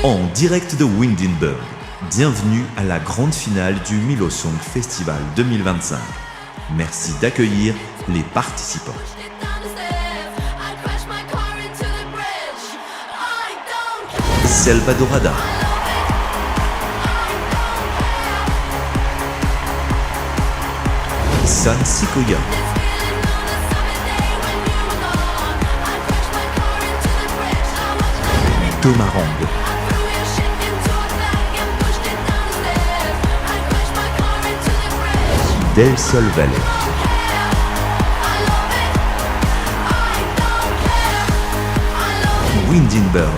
En direct de Windenburg, bienvenue à la grande finale du Milo Song Festival 2025. Merci d'accueillir les participants. Selva Dorada, San Sikoya, Tomarang, Del Sol Valley, Windenburg,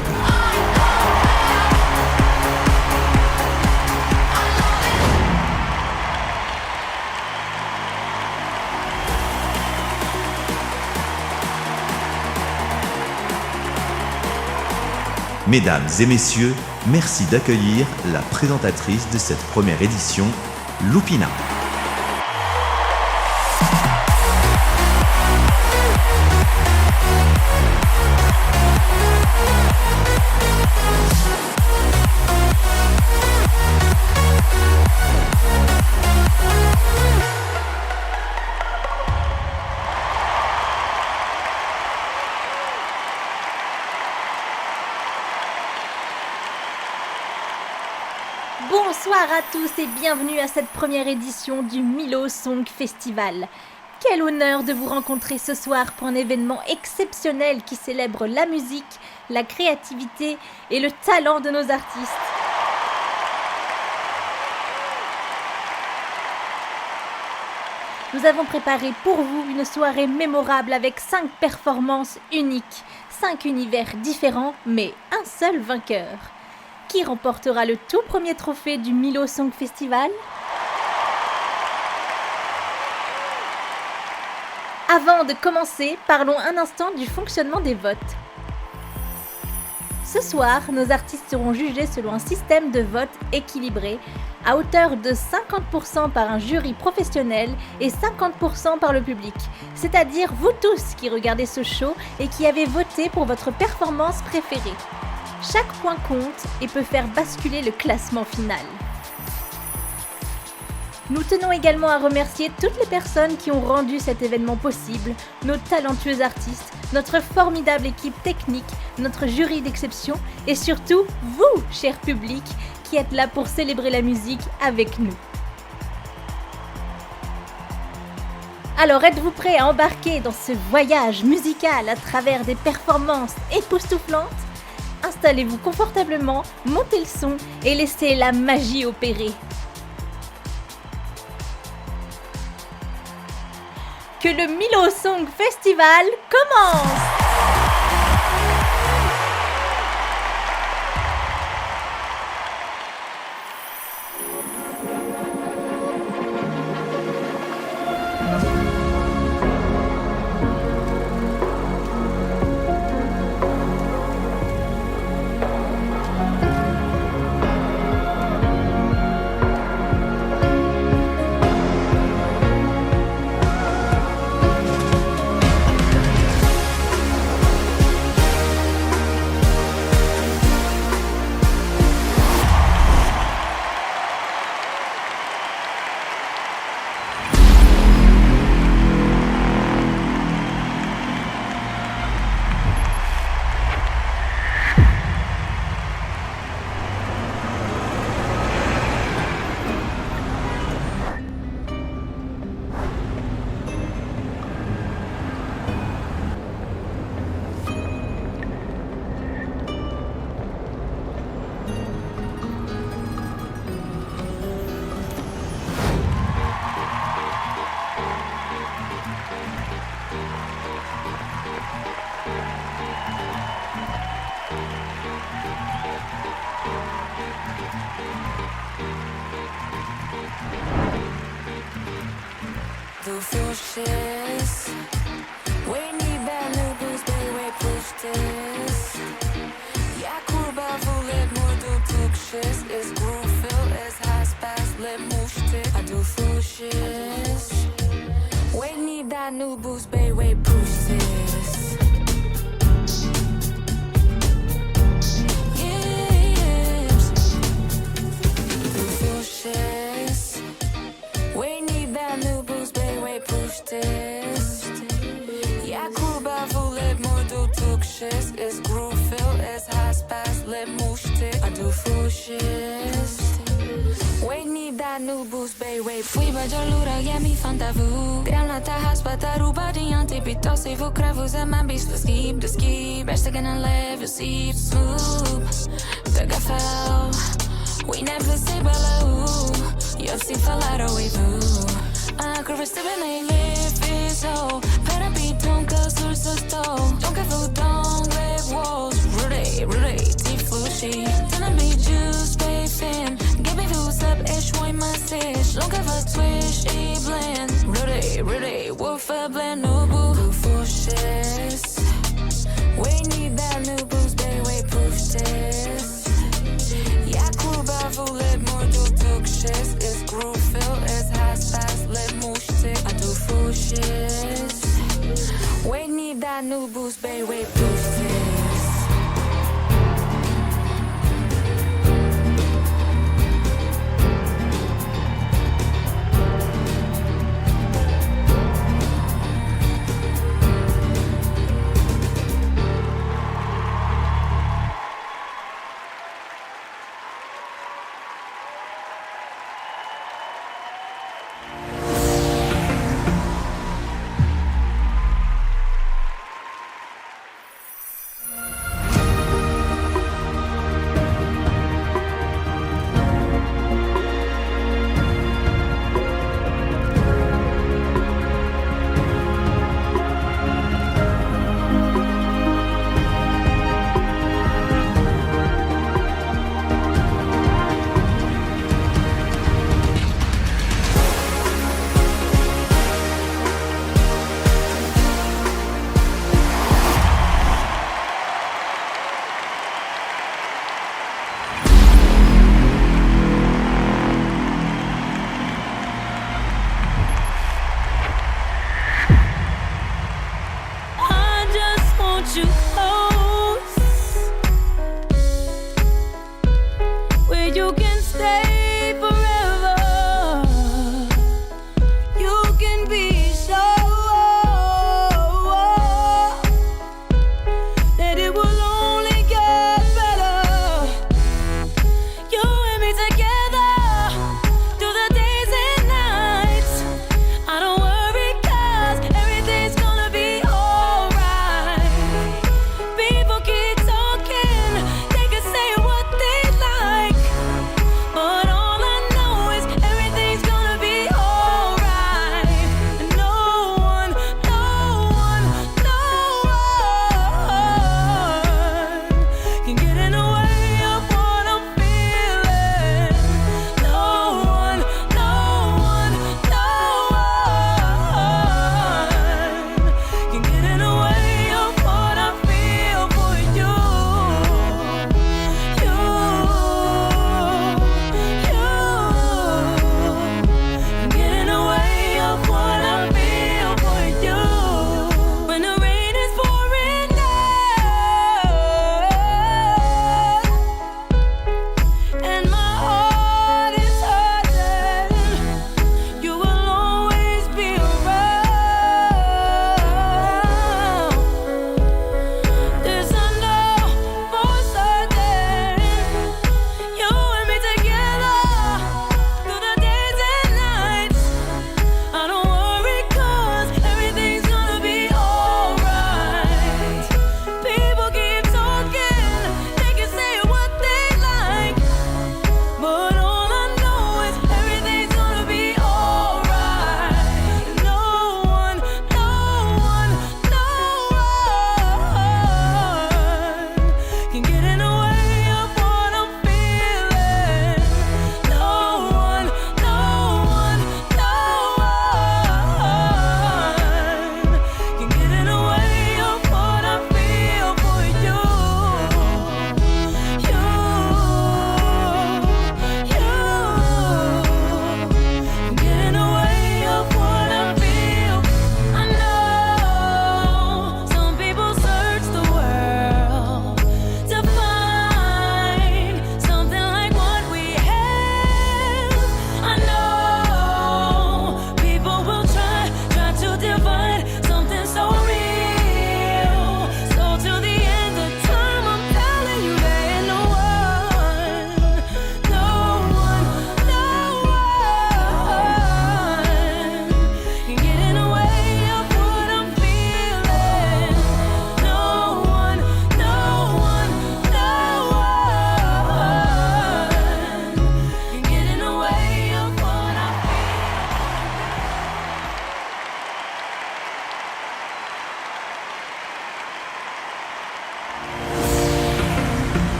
Mesdames et messieurs, merci d'accueillir la présentatrice de cette première édition, Lupina. Bonsoir à tous et bienvenue à cette première édition du Milo Song Festival. Quel honneur de vous rencontrer ce soir pour un événement exceptionnel qui célèbre la musique, la créativité et le talent de nos artistes. Nous avons préparé pour vous une soirée mémorable avec 5 performances uniques, 5 univers différents mais un seul vainqueur. Qui remportera le tout premier trophée du Milo Song Festival? Avant de commencer, parlons un instant du fonctionnement des votes. Ce soir, nos artistes seront jugés selon un système de vote équilibré, à hauteur de 50% par un jury professionnel et 50% par le public, c'est-à-dire vous tous qui regardez ce show et qui avez voté pour votre performance préférée. Chaque point compte et peut faire basculer le classement final. Nous tenons également à remercier toutes les personnes qui ont rendu cet événement possible, nos talentueux artistes, notre formidable équipe technique, notre jury d'exception et surtout vous, cher public, qui êtes là pour célébrer la musique avec nous. Alors êtes-vous prêts à embarquer dans ce voyage musical à travers des performances époustouflantes ? Installez-vous confortablement, montez le son et laissez la magie opérer. Que le Milo Song Festival commence! Du fortsätts Way ni nu boost way pushes Jag kurva full more du pushes is groove feel as high space let move du fortsätts Way ni nu boost way pushes Yeah let mouche tick. I do full shit. Wait, need that new boost, babe, wait. Fui băgiolură, e mi fantavu. Greu na ta haspata ruba diante. Pito se vou cravos a man bis de skip. Besta gonna leve o sip smooth. The gafel. We never say below. Eu se falar ao evo. Curva se bem nem live so. Para beat que sur so sto. Don't give a don't live walls. Rude, deep flushy. Tana be juice, babe fan. Give me views up, ish, why my fish. Don't give a twish, e blend. Rude, wolf a blend, no boo. Go for shit. We need that new boost, baby, we push this. Yeah, cool, but full let more do took shit. It's groove filled, it's fast, let move stick. I do full shit. We need that new boost, baby, we push this.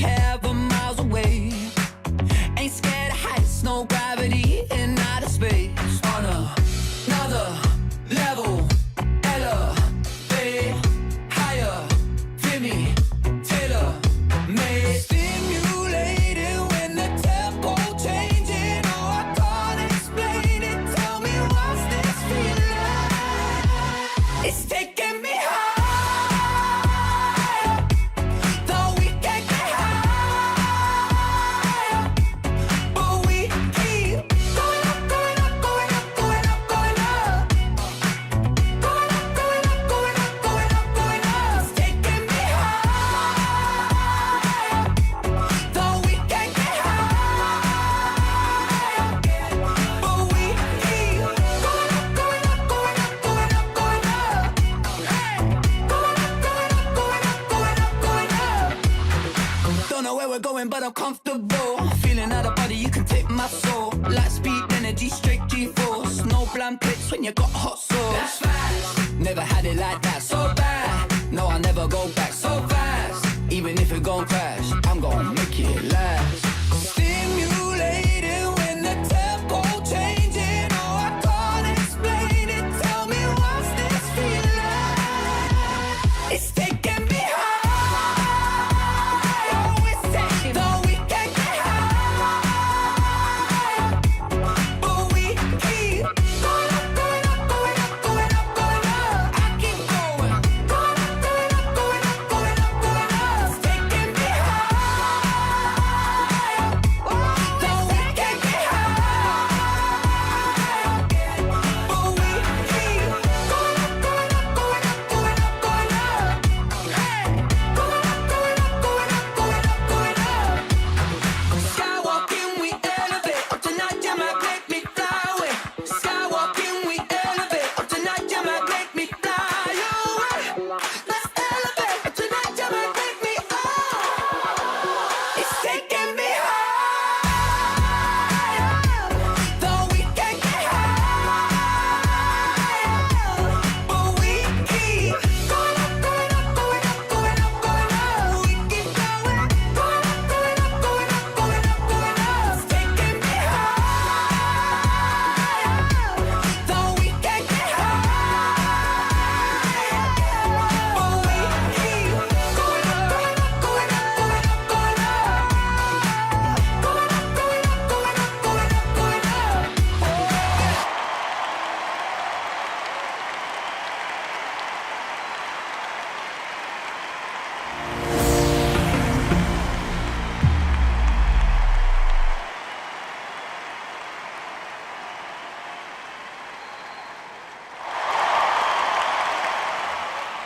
have are miles away. Ain't scared of heights, no gravity in outer space. On another level, elevate higher, feel me, tailor made. Stimulated when the tempo changing. Oh, I can't explain it. Tell me what's this feeling? It's taking me higher, though we can't get higher. But we keep going up, going up, going up, going up, going up. Going up, going up, going up, going up, going up. It's taking me higher, though we can't get higher. But we keep going up, going up, going up, going up, going up. Hey, going up, going up, going up, going up, going up. Don't know where we're going, but I'm comfortable. Feeling out of body, you can take my soul. Light speed, energy, straight G-force. No bland pics when you got hot sauce. That's fast. Never had it like that, so bad. No, I'll never go back so fast. Even if it gon' crash, I'm gon' make it last. Stimulated when the tempo changing. Oh, I can't explain it. Tell me what's this feeling? It's taking me high. Oh, it's taking me. Though we can't get high, but we keep going up, going up, going up, going up, going up. I keep going, going up, going up, going up, going up, going up. It's taking me high. Though we can't get high, but we keep going up, going up, going up, going up, going up. Hey, going up, going up, going up, going up, going up. Skywalking, we elevate. Up tonight, you might make me fly away. Skywalking, we elevate. Up tonight, you might make me fly away. Let's elevate. Up tonight, you might make me It's taking me higher, though we can't get higher. But we keep going up, going up, going up, going up, going up. We keep going up, going up, going up, going up, going up, going up. It's taking me higher, though we can't get higher. But we keep going up, going up, going up, going up, going up. Going up, going up, going up, going up, going up.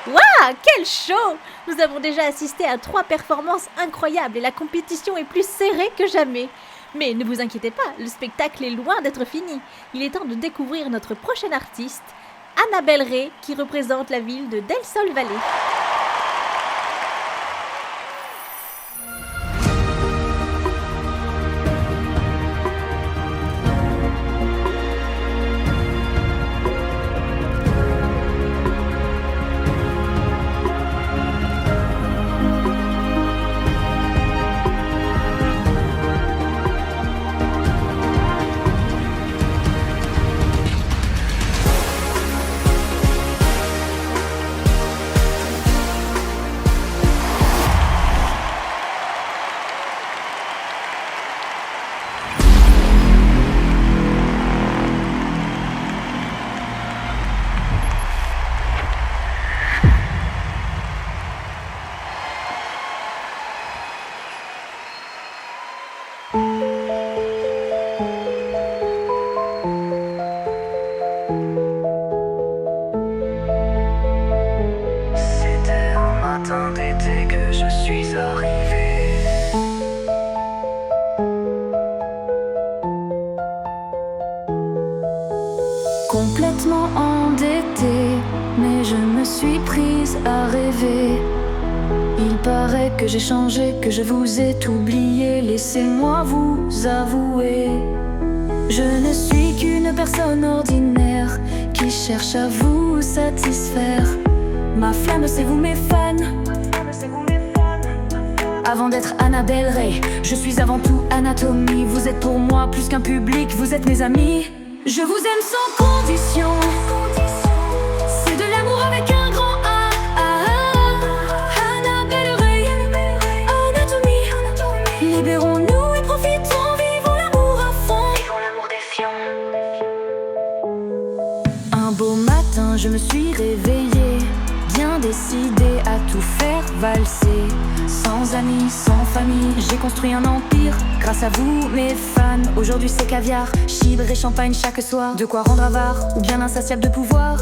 Waouh, quel show! Nous avons déjà assisté à 3 performances incroyables et la compétition est plus serrée que jamais. Mais ne vous inquiétez pas, le spectacle est loin d'être fini. Il est temps de découvrir notre prochaine artiste, Annabelle Ray, qui représente la ville de Del Sol Valley. Complètement endettée, mais je me suis prise à rêver. Il paraît que j'ai changé, que je vous ai oublié. Laissez-moi vous avouer, je ne suis qu'une personne ordinaire qui cherche à vous satisfaire. Ma flamme, c'est vous mes fans. avant d'être Annabelle Ray. Je suis avant tout anatomie. Vous êtes pour moi plus qu'un public, vous êtes mes amis. Je vous aime sans condition. C'est de l'amour avec un grand A. Annabelle Ray, anatomie. Libérons-nous et profitons, vivons l'amour à fond. Vivons l'amour défiant. Un beau matin, je me suis réveillée, bien décidée à tout faire valser. Sans amis, sans famille, j'ai construit un empire. Grâce à vous, mes fans, aujourd'hui c'est caviar, chibre et champagne chaque soir. De quoi rendre avare, ou bien insatiable de pouvoir.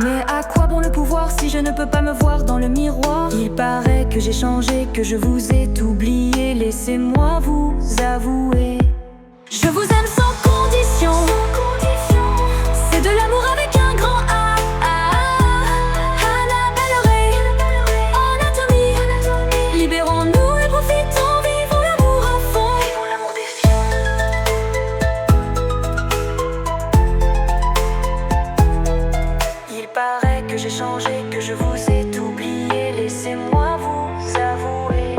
Mais à quoi bon le pouvoir si je ne peux pas me voir dans le miroir? Il paraît que j'ai changé, que je vous ai oublié. Laissez-moi vous avouer, je vous aime sans condition. C'est de l'amour avec un grand A. Annabelle Ray, anatomie. Libérons-nous et profitons, vivons l'amour à fond. Vivons l'amour défiant. Il paraît que j'ai changé, que je vous ai oublié. Laissez-moi vous avouer,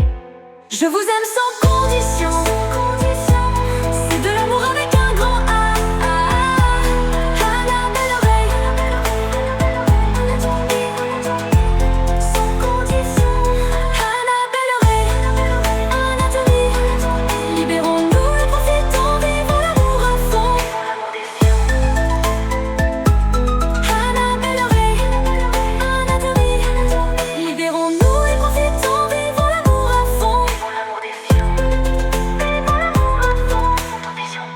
je vous aime sans condition. C'est de l'amour avec un grand A. Annabelle Ray, sans condition. Annabelle Ray, anatomie. Libérons-nous et profitons, vivons l'amour à fond. Annabelle Ray, anatomie. Libérons-nous et profitons, vivons l'amour à fond. L'amour défiant. Vivons l'amour à fond. Ambition.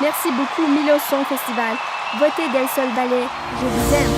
Merci beaucoup Milo Song Festival. Votez Del Sol Ballet, je vous aime.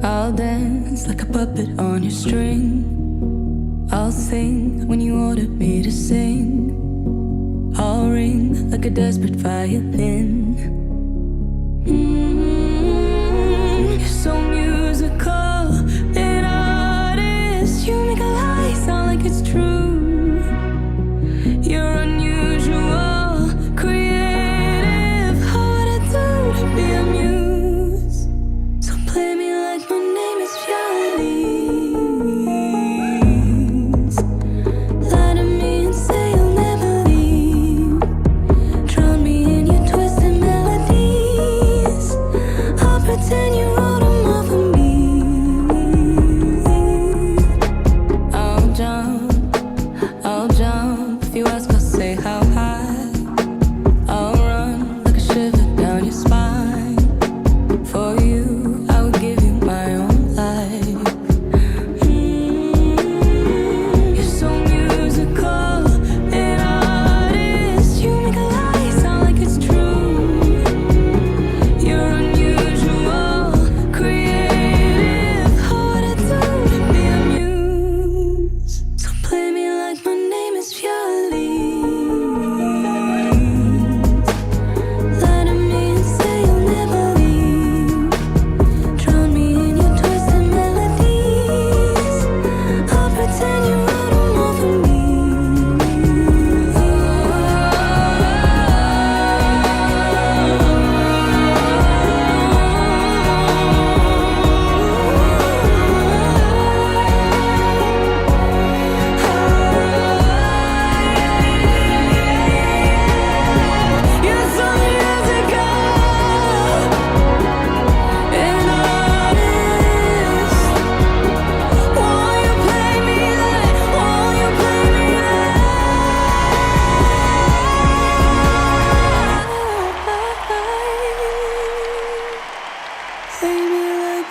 I'll dance like a puppet on your string. I'll sing when you order me to sing. I'll ring like a desperate violin. You're so musical, an artist. You make a lie sound like it's true. You're unusual, creative. How would I do to be a muse? So play me like my name is Violise. Lie to me and say you'll never leave. Drown me in your twisted melody.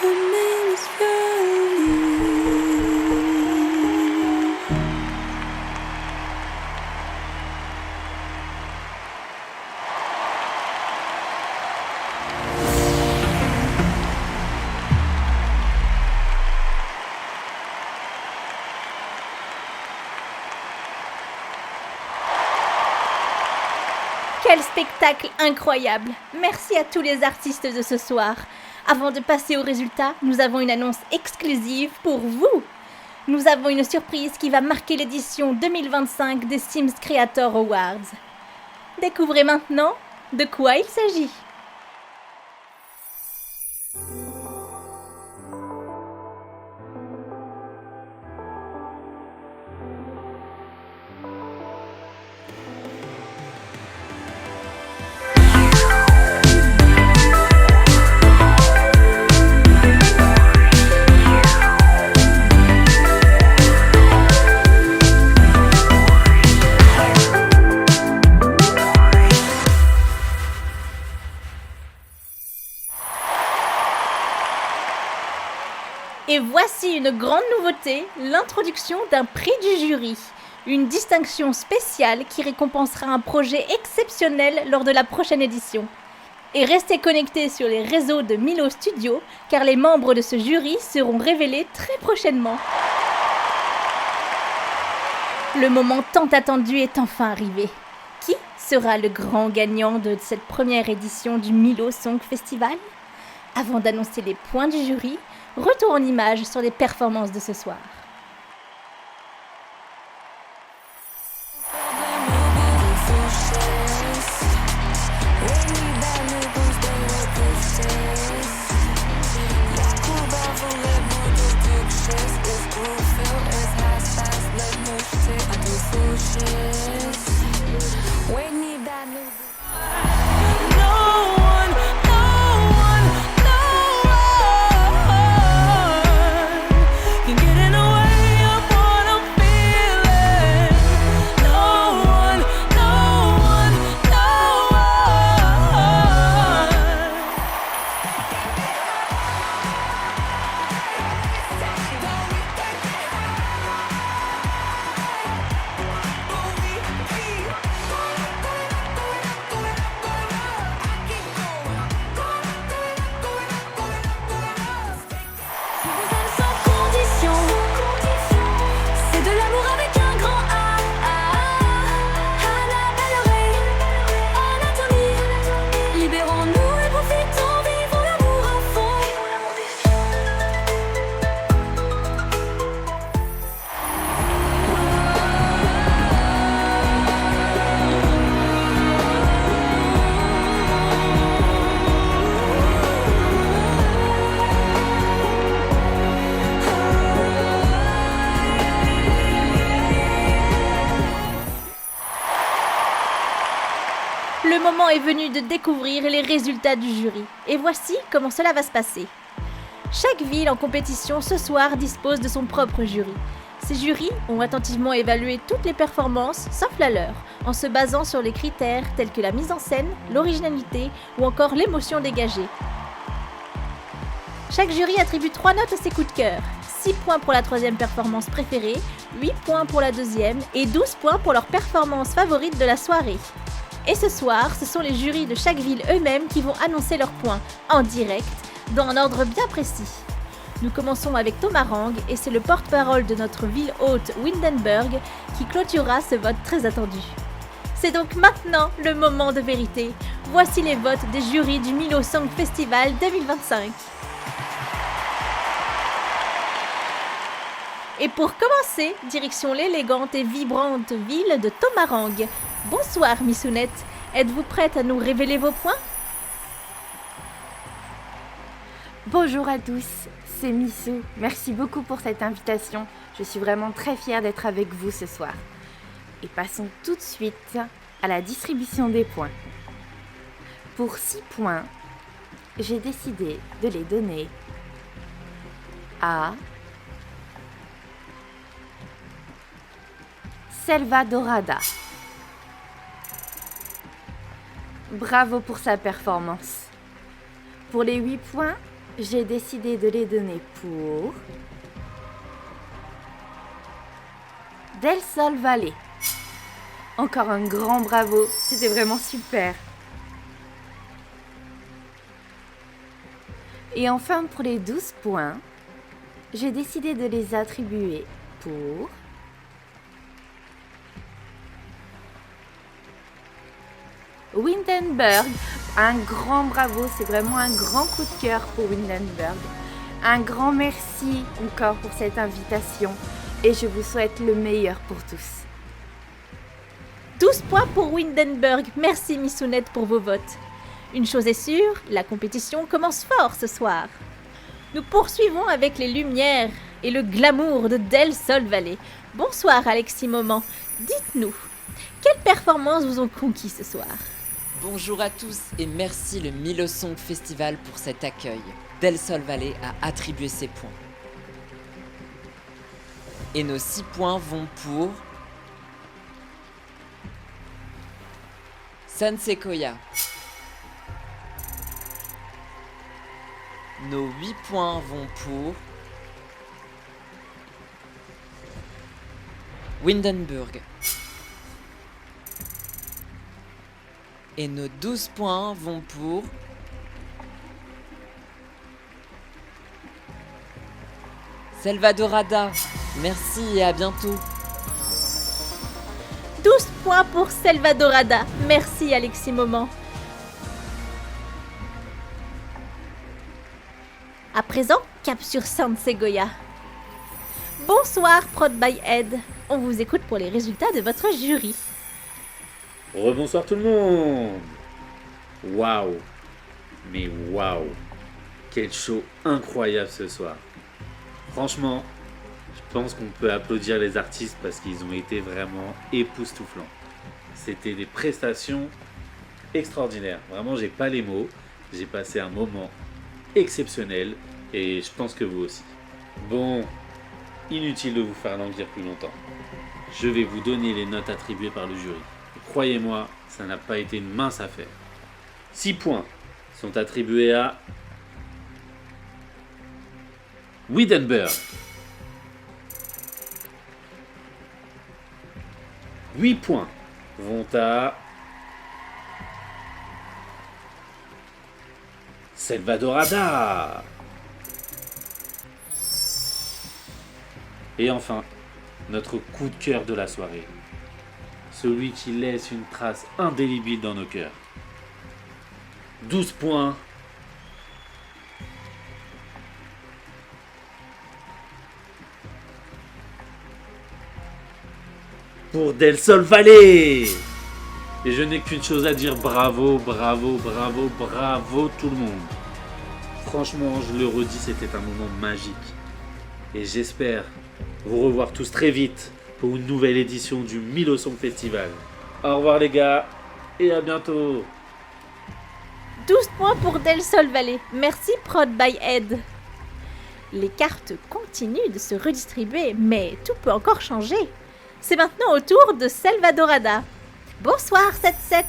Her name is Valerie. Quel spectacle incroyable! Merci à tous les artistes de ce soir. Avant de passer aux résultats, nous avons une annonce exclusive pour vous. Nous avons une surprise qui va marquer l'édition 2025 des Sims Creator Awards. Découvrez maintenant de quoi il s'agit. Et voici une grande nouveauté, l'introduction d'un prix du jury. Une distinction spéciale qui récompensera un projet exceptionnel lors de la prochaine édition. Et restez connectés sur les réseaux de Milo Studio, car les membres de ce jury seront révélés très prochainement. Le moment tant attendu est enfin arrivé. Qui sera le grand gagnant de cette première édition du Milo Song Festival? Avant d'annoncer les points du jury, retour en images sur les performances de ce soir. Le moment est venu de découvrir les résultats du jury. Et voici comment cela va se passer. Chaque ville en compétition ce soir dispose de son propre jury. Ces jurys ont attentivement évalué toutes les performances, sauf la leur, en se basant sur les critères tels que la mise en scène, l'originalité ou encore l'émotion dégagée. Chaque jury attribue 3 notes à ses coups de cœur. 6 points pour la troisième performance préférée, 8 points pour la deuxième et 12 points pour leur performance favorite de la soirée. Et ce soir, ce sont les jurys de chaque ville eux-mêmes qui vont annoncer leurs points, en direct, dans un ordre bien précis. Nous commençons avec Tomarang et c'est le porte-parole de notre ville hôte Windenburg qui clôturera ce vote très attendu. C'est donc maintenant le moment de vérité. Voici les votes des jurys du Milo Song Festival 2025. Et pour commencer, direction l'élégante et vibrante ville de Tomarang. Bonsoir Missounette, êtes-vous prête à nous révéler vos points? Bonjour à tous, c'est Missou. Merci beaucoup pour cette invitation. Je suis vraiment très fière d'être avec vous ce soir. Et passons tout de suite à la distribution des points. Pour 6 points, j'ai décidé de les donner à Selva Dorada. Bravo pour sa performance. Pour les 8 points, j'ai décidé de les donner pour Del Sol Valley. Encore un grand bravo, c'était vraiment super. Et enfin, pour les 12 points, j'ai décidé de les attribuer pour Windenburg. Un grand bravo, c'est vraiment un grand coup de cœur pour Windenburg. Un grand merci encore pour cette invitation et je vous souhaite le meilleur pour tous. 12 points pour Windenburg. Merci Missounette pour vos votes. Une chose est sûre, la compétition commence fort ce soir. Nous poursuivons avec les lumières et le glamour de Del Sol Valley. Bonsoir Alexis Moment. Dites-nous, quelles performances vous ont conquis ce soir? Bonjour à tous et merci le Milosong Festival pour cet accueil. Del Sol Valley a attribué ses points. Et nos 6 points vont pour San Sequoia. Nos 8 points vont pour Windenburg. Et nos 12 points vont pour Selvadorada. Merci et à bientôt. 12 points pour Selvadorada. Merci Alexis Moment. À présent, cap sur San Sequoia. Bonsoir Prod by Ed. On vous écoute pour les résultats de votre jury. Rebonsoir tout le monde. Waouh. Mais waouh. Quel show incroyable ce soir. Franchement, je pense qu'on peut applaudir les artistes parce qu'ils ont été vraiment époustouflants. C'était des prestations extraordinaires. Vraiment, j'ai pas les mots. J'ai passé un moment exceptionnel et je pense que vous aussi. Bon, inutile de vous faire languir plus longtemps. Je vais vous donner les notes attribuées par le jury. Croyez-moi, ça n'a pas été une mince affaire. 6 points sont attribués à Windenburg. 8 points vont à Selvadorada. Et enfin, notre coup de cœur de la soirée. Celui qui laisse une trace indélébile dans nos cœurs. 12 points. Pour Del Sol Valley. Et je n'ai qu'une chose à dire, bravo, bravo, bravo, bravo tout le monde. Franchement, je le redis, c'était un moment magique. Et j'espère vous revoir tous très vite pour une nouvelle édition du Milosong Festival. Au revoir les gars, et à bientôt. 12 points pour Del Sol Valley. Merci Prod by Ed. Les cartes continuent de se redistribuer, mais tout peut encore changer. C'est maintenant au tour de Selvadorada. Bonsoir 77.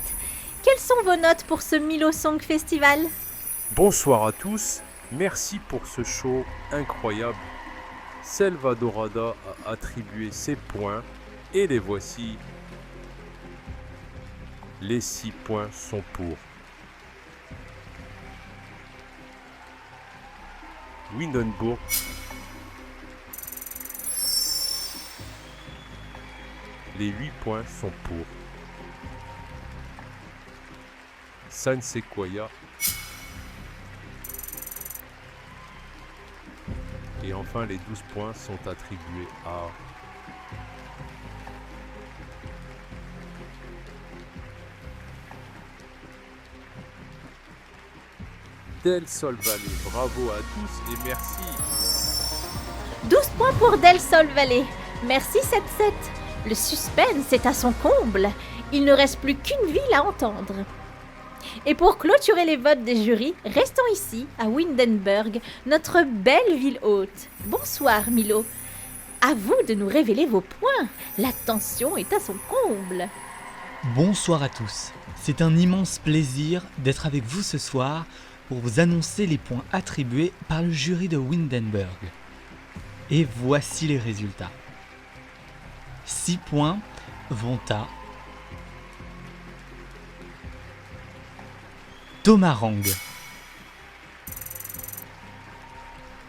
Quelles sont vos notes pour ce Milosong Festival? Bonsoir à tous, merci pour ce show incroyable. Selvadorada a attribué ses points et les voici. Les 6 points sont pour Windenburg, les 8 points sont pour San Sequoia. Et enfin, les 12 points sont attribués à Del Sol Valley. Bravo à tous et merci. 12 points pour Del Sol Valley. Merci 77. Le suspense est à son comble. Il ne reste plus qu'une ville à entendre. Et pour clôturer les votes des jurys, restons ici, à Windenburg, notre belle ville haute. Bonsoir Milo. À vous de nous révéler vos points. La tension est à son comble. Bonsoir à tous. C'est un immense plaisir d'être avec vous ce soir pour vous annoncer les points attribués par le jury de Windenburg. Et voici les résultats. 6 points vont à Tomarang.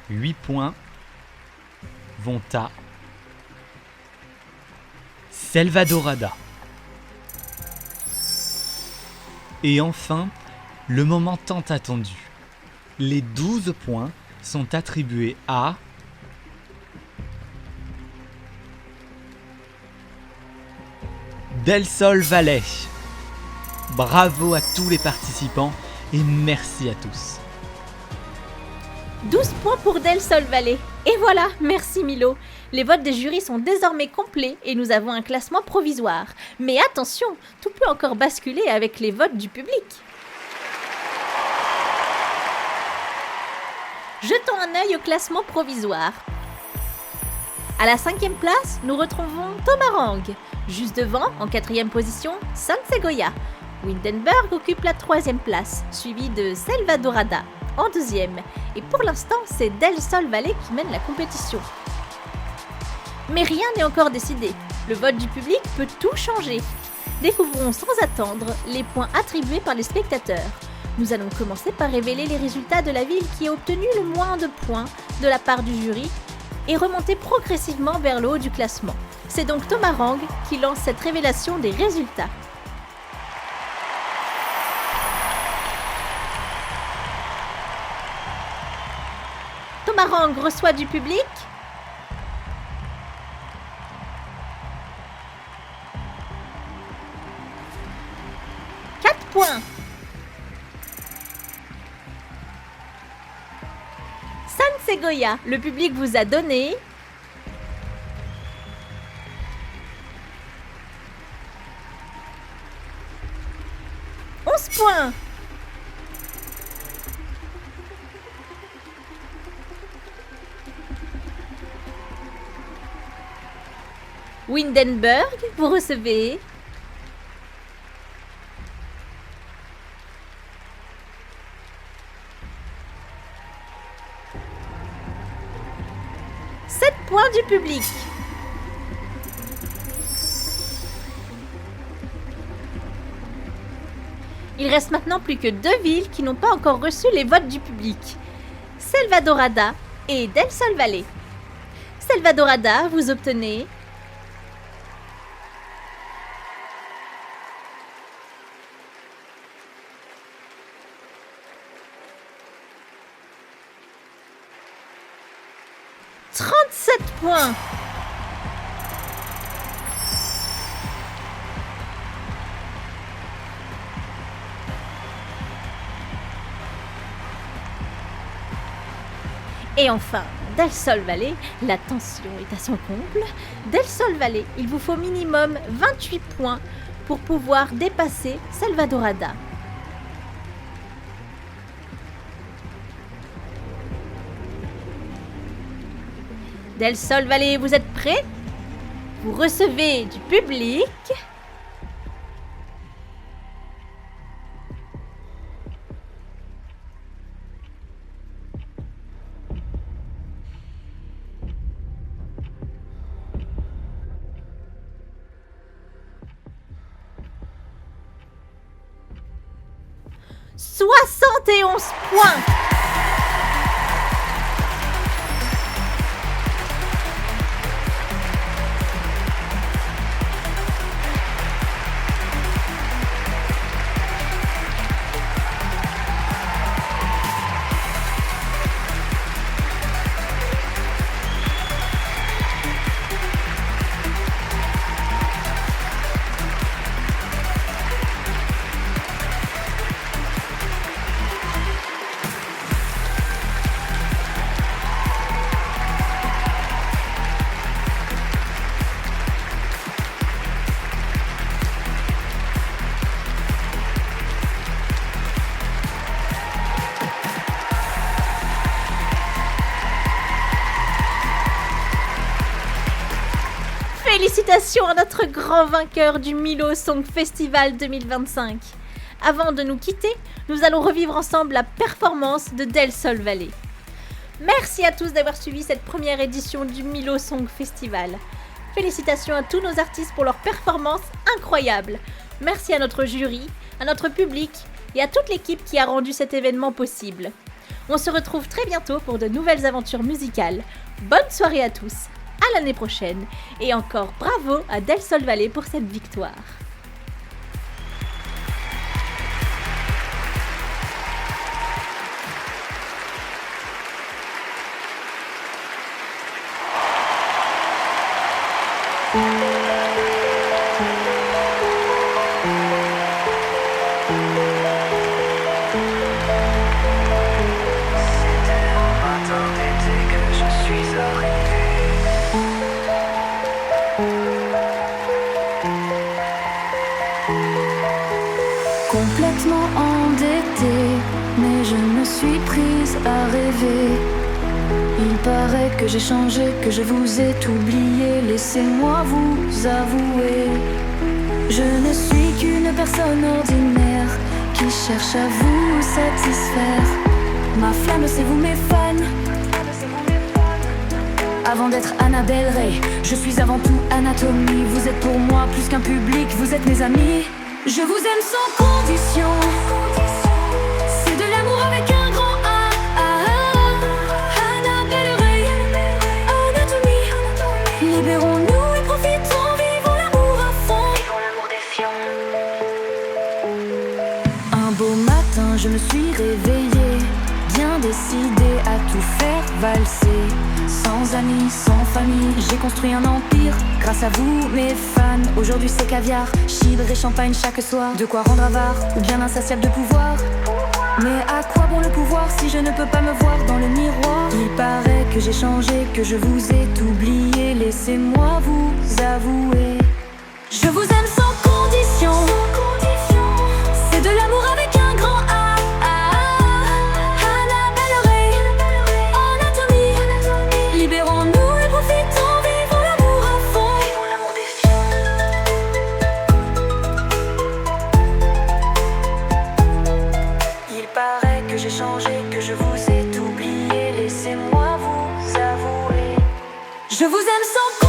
8 points vont à Selvadorada. Et enfin, le moment tant attendu. Les 12 points sont attribués à Del Sol Valley. Bravo à tous les participants et merci à tous. 12 points pour Del Sol Valley. Et voilà, merci Milo. Les votes des jurys sont désormais complets et nous avons un classement provisoire. Mais attention, tout peut encore basculer avec les votes du public. Jetons un œil au classement provisoire. À la 5e place, nous retrouvons Tomarang. Juste devant, en 4e position, San Segoya. Windenburg occupe la 3e place, suivi de Selvadorada en 2e. Et pour l'instant, c'est Del Sol Valley qui mène la compétition. Mais rien n'est encore décidé. Le vote du public peut tout changer. Découvrons sans attendre les points attribués par les spectateurs. Nous allons commencer par révéler les résultats de la ville qui a obtenu le moins de points de la part du jury et remonter progressivement vers le haut du classement. C'est donc Tomarang qui lance cette révélation des résultats. Tomarang reçoit du public 4 points. San Segoya, le public vous a donné 11 points. Windenburg, vous recevez 7 points du public. Il reste maintenant plus que 2 villes qui n'ont pas encore reçu les votes du public. Selvadorada et Del Sol Valley. Selvadorada, vous obtenez 37 points. Et enfin, Del Sol Valley, la tension est à son comble. Del Sol Valley, il vous faut minimum 28 points pour pouvoir dépasser Selvadorada. Del Sol Valley, vous êtes prêts? Vous recevez du public. « 71 points. Félicitations à notre grand vainqueur du Milo Song Festival 2025. Avant de nous quitter, nous allons revivre ensemble la performance de Del Sol Valley. Merci à tous d'avoir suivi cette première édition du Milo Song Festival. Félicitations à tous nos artistes pour leur performance incroyable. Merci à notre jury, à notre public et à toute l'équipe qui a rendu cet événement possible. On se retrouve très bientôt pour de nouvelles aventures musicales. Bonne soirée à tous, à l'année prochaine et encore bravo à Del Sol Valley pour cette victoire. Complètement endettée, mais je me suis prise à rêver. Il paraît que j'ai changé, que je vous ai oublié. Laissez-moi vous avouer, je ne suis qu'une personne ordinaire qui cherche à vous satisfaire. Ma flamme, c'est vous mes fans. Avant d'être Annabelle Ray, je suis avant tout Anatomie. Vous êtes pour moi plus qu'un public, vous êtes mes amis. Je vous aime sans condition. C'est de l'amour avec un grand A. Annabelle Ray, Anatomie. Libérons-nous et profitons, vivons l'amour à fond. Vivons l'amour défiant. Un beau matin, je me suis réveillée, bien décidée à tout faire valser. Sans amis, sans famille, j'ai construit un empire. Grâce à vous, mes fans, aujourd'hui c'est caviar, cidre et champagne chaque soir. De quoi rendre avare, ou bien insatiable de pouvoir. Mais à quoi bon le pouvoir si je ne peux pas me voir dans le miroir? Il paraît que j'ai changé, que je vous ai oublié. Laissez-moi vous avouer, je vous aime sans condition. C'est de l'amour avec un grand A. Annabelle Ray, Anatomie. Libérons-nous et profitons, vivons l'amour à fond. Vivons l'amour défiant. Il paraît que j'ai changé, que je vous ai oublié. Laissez-moi vous avouer, je vous aime sans